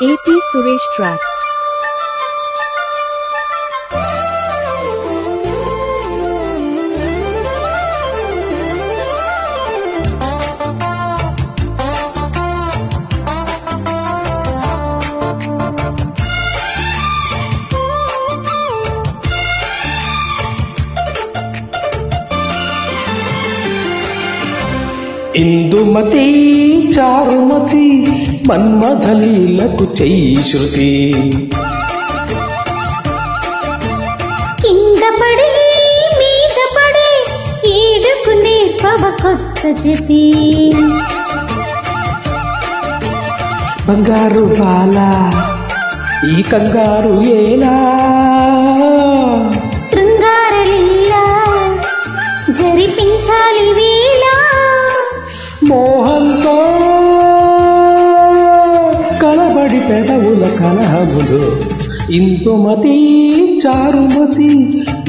AP Suresh Tracks. Indumati Charumathi మన్మథలీలకు చెయ్యి శృతి కింద పడి మీద పడి ఈడుకు నేర్పవ కొత్త జతి బంగారు బాల ఈ కంగారు ఏలా శృంగార లీలా జరిపించాలి వేళ మోహంతో కలబడి పెదవుల కలహములు ఇందుమతి చారుమతి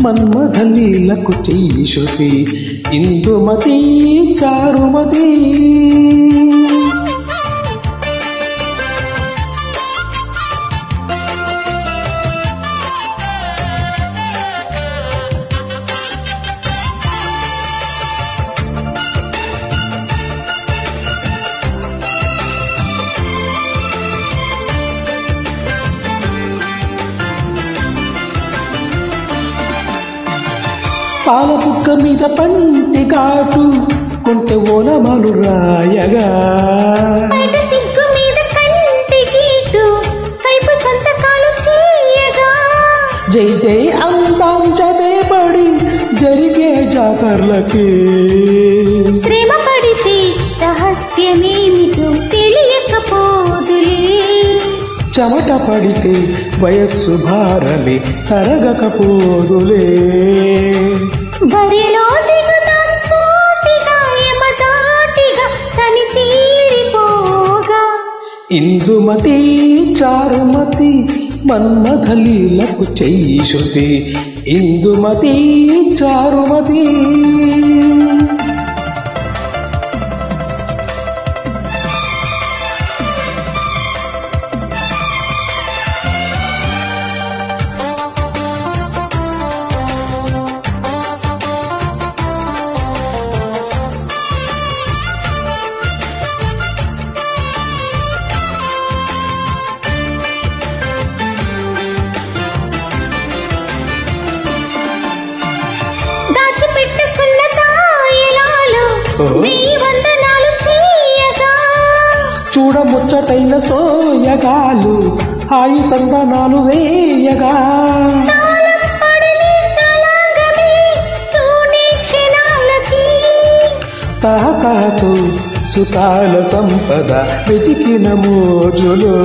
మన్మథలీలకు చెయ్యి శృతి ఇందుమతి చారుమతి పాల బుక్క మీద పంటి ఘాటు కొంటె ఓనమాలు రాయగా బయట సిగ్గు మీద కంటి గీటు కైపు సంతకాలు చేయగా జై జై అందాం జదేబడి జరిగే జాతరలకి శ్రమ పడితే రహస్యమేమిటో తెలియకపోదులే చెమట పడితే వయస్సు భారమే తరగకపోదులే బరిలో దిగుతాం సూటిగా యమదాటిగా తని తీరిపోగా ఇందుమతి చారుమతి మన్మథలీలకు చెయ్యి శృతి ఇందుమతి చారుమతి దాచిపెట్టుకున్న తాయిలాలు నీ వందనాలు చేయగా చూడముచ్చటైన సోయగాలు హాయి సందనాలు వేయగా తాళం పడని తలాంగమే తూనే క్షణాలకి తహతహతో సుతాల సంపద వెతికిన మోజులో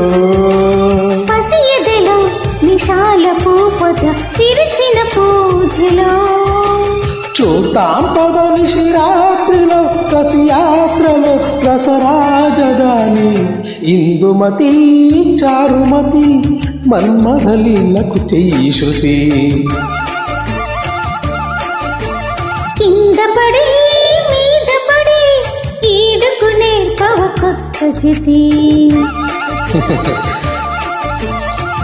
పసి ఎదలో నిశాల పూపద తిరిసిన పూజలో చూద్దాం పద నిశిరాత్రిలో కసియాత్రలో రసరాజధాని ఇందుమతి చారుమతి మన్మథలీలకు చెయ్యి శృతి కింద పడి మీద పడి ఈడుకు నేర్పవ కొత్త జతి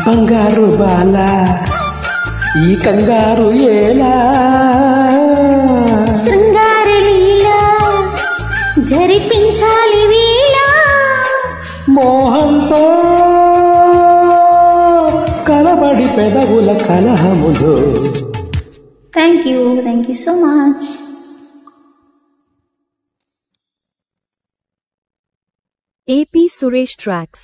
బంగారు బాల ఈ కంగారు ఏలా శృంగార లీలా జరిపించాలి వేళ మోహంతో కలబడి పెదవుల కలహములు thank you so much. AP Suresh Tracks.